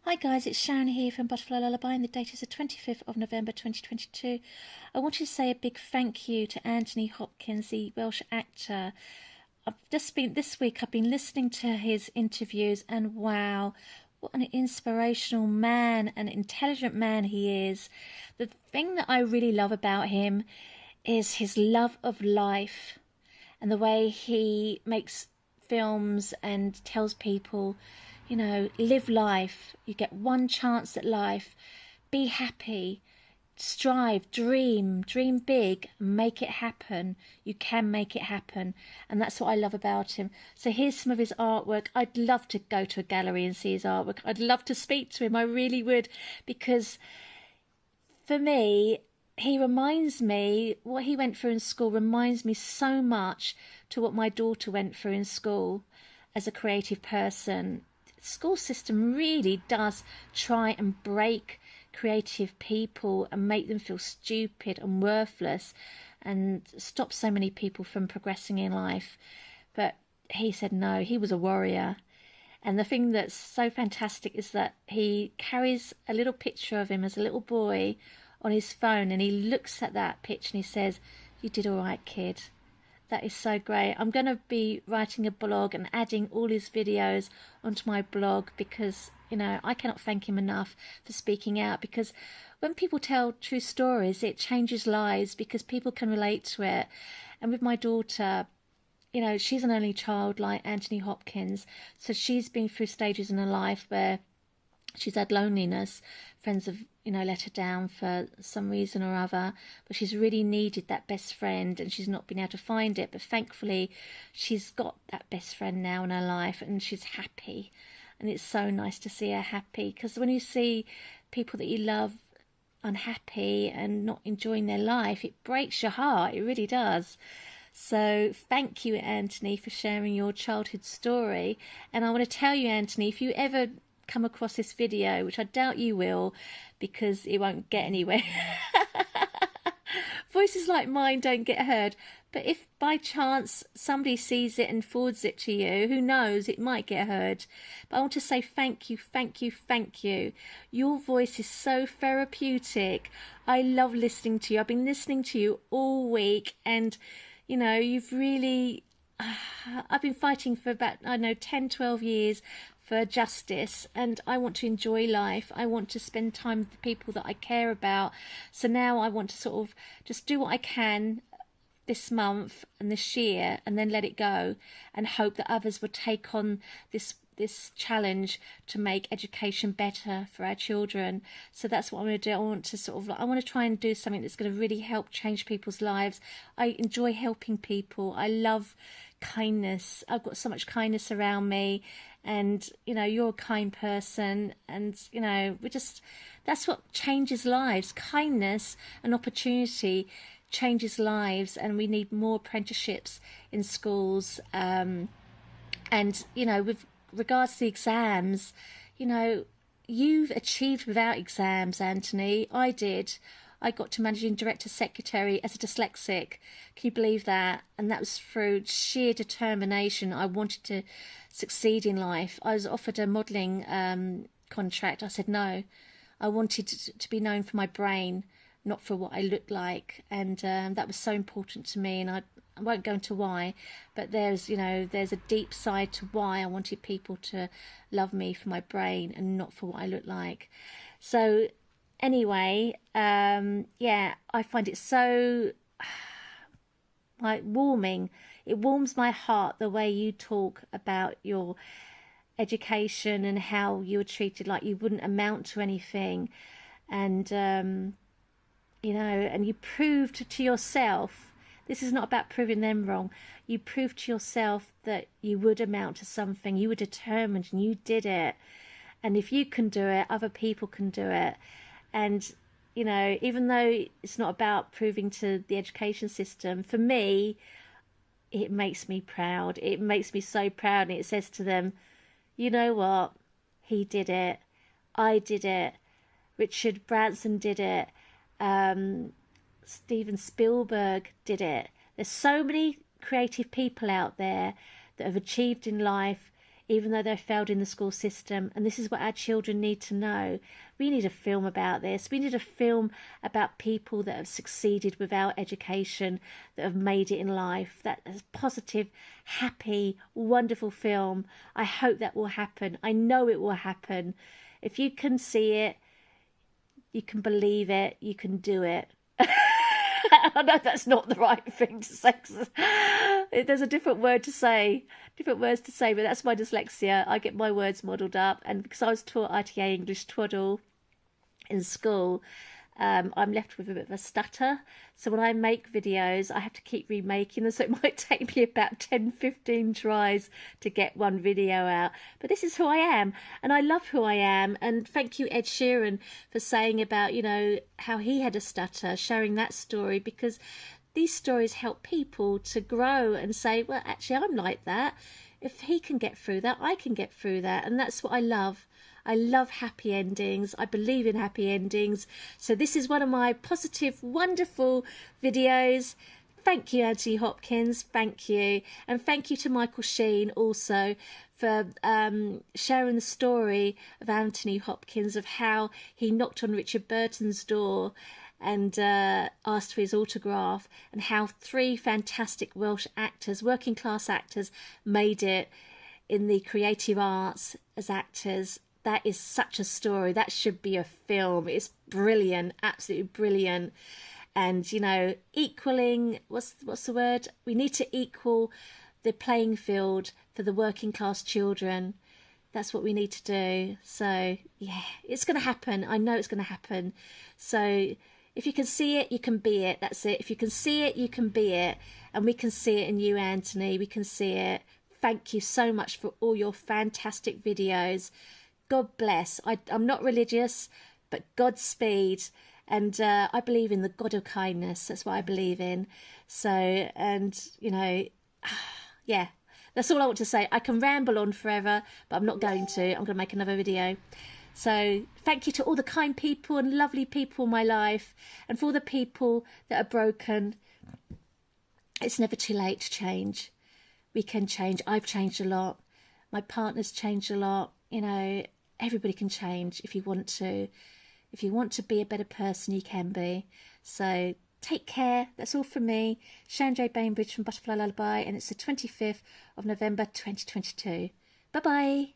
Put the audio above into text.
Hi guys, it's Sharon here from Butterfly Lullaby and the date is the 25th of November 2022. I want to say a big thank you to Anthony Hopkins, the Welsh actor. This week I've been listening to his interviews and wow, what an inspirational man, an intelligent man he is. The thing that I really love about him is his love of life and the way he makes films and tells people, you know, live life. You get one chance at life. Be happy. Strive, dream big, make it happen. You can make it happen. And that's what I love about him. So here's some of his artwork. I'd love to go to a gallery and see his artwork. I'd love to speak to him. I really would. Because for me, he reminds me, what he went through in school reminds me so much to what my daughter went through in school as a creative person. School system really does try and break creative people and make them feel stupid and worthless and stop so many people from progressing in life. But he said no, he was a warrior. And the thing that's so fantastic is that he carries a little picture of him as a little boy on his phone, and he looks at that picture and he says, "You did all right, kid." That is so great. I'm going to be writing a blog and adding all his videos onto my blog because, you know, I cannot thank him enough for speaking out, because when people tell true stories, it changes lives because people can relate to it. And with my daughter, you know, she's an only child like Anthony Hopkins. So she's been through stages in her life where she's had loneliness. Friends have, you know, let her down for some reason or other, but she's really needed that best friend and she's not been able to find it. But thankfully, she's got that best friend now in her life and she's happy. And it's so nice to see her happy, because when you see people that you love unhappy and not enjoying their life, it breaks your heart. It really does. So thank you, Anthony, for sharing your childhood story. And I want to tell you, Anthony, if you ever come across this video, which I doubt you will because it won't get anywhere. Voices like mine don't get heard, but if by chance somebody sees it and forwards it to you, who knows, it might get heard. But I want to say thank you, thank you, thank you. Your voice is so therapeutic. I love listening to you. I've been listening to you all week, and you know, you've really I've been fighting for about, I don't know, 10, 12 years for justice, and I want to enjoy life. I want to spend time with the people that I care about. So now I want to sort of just do what I can this month and this year and then let it go and hope that others will take on this challenge to make education better for our children. So that's what I'm going to do. I want to try and do something that's going to really help change people's lives. I enjoy helping people. I love kindness. I've got so much kindness around me, and you know, you're a kind person, and you know, that's what changes lives. Kindness and opportunity changes lives, and we need more apprenticeships in schools. And you know, with regards to the exams, you know, you've achieved without exams, Anthony. I did. I got to managing director secretary as a dyslexic. Can you believe that? And that was through sheer determination. I wanted to succeed in life. I was offered a modelling contract. I said no. I wanted to be known for my brain, not for what I looked like. And that was so important to me. And I won't go into why, but there's a deep side to why I wanted people to love me for my brain and not for what I look like. So anyway, yeah, I find it so like warming. It warms my heart the way you talk about your education and how you were treated like you wouldn't amount to anything. And you know, and you proved to yourself, this is not about proving them wrong, you proved to yourself that you would amount to something. You were determined and you did it. And if you can do it, other people can do it. And, you know, even though it's not about proving to the education system, for me, it makes me proud. It makes me so proud. And it says to them, you know what? He did it. I did it. Richard Branson did it. Steven Spielberg did it. There's so many creative people out there that have achieved in life even though they failed in the school system. And this is what our children need to know. We need a film about this. We need a film about people that have succeeded without education, that have made it in life. That is positive, happy, wonderful film. I hope that will happen. I know it will happen. If you can see it, you can believe it, you can do it. I know that's not the right thing to say. There's a different word to say, different words to say, but that's my dyslexia. I get my words muddled up, and because I was taught ITA English twaddle in school, I'm left with a bit of a stutter. So when I make videos, I have to keep remaking them. So it might take me about 10, 15 tries to get one video out. But this is who I am, and I love who I am. And thank you, Ed Sheeran, for saying about, you know, how he had a stutter, sharing that story, because these stories help people to grow and say, well, actually, I'm like that. If he can get through that, I can get through that. And that's what I love. I love happy endings. I believe in happy endings. So this is one of my positive, wonderful videos. Thank you, Anthony Hopkins. Thank you. And thank you to Michael Sheen also for sharing the story of Anthony Hopkins, of how he knocked on Richard Burton's door and asked for his autograph, and how 3 fantastic Welsh actors, working class actors, made it in the creative arts as actors. That is such a story. That should be a film. It's brilliant, absolutely brilliant. And, you know, equaling, what's the word? We need to equal the playing field for the working class children. That's what we need to do. So, yeah, it's going to happen. I know it's going to happen. So if you can see it, you can be it. That's it. If you can see it, you can be it. And we can see it in you, Anthony. We can see it. Thank you so much for all your fantastic videos. God bless. I'm not religious, but Godspeed. And I believe in the God of kindness. That's what I believe in. So, and, you know, yeah, that's all I want to say. I can ramble on forever, but I'm not going to. I'm going to make another video. So thank you to all the kind people and lovely people in my life, and for all the people that are broken. It's never too late to change. We can change. I've changed a lot. My partner's changed a lot. You know, everybody can change if you want to. If you want to be a better person, you can be. So take care. That's all from me. Sharon J. Bainbridge from Butterfly Lullaby, and it's the 25th of November 2022. Bye-bye.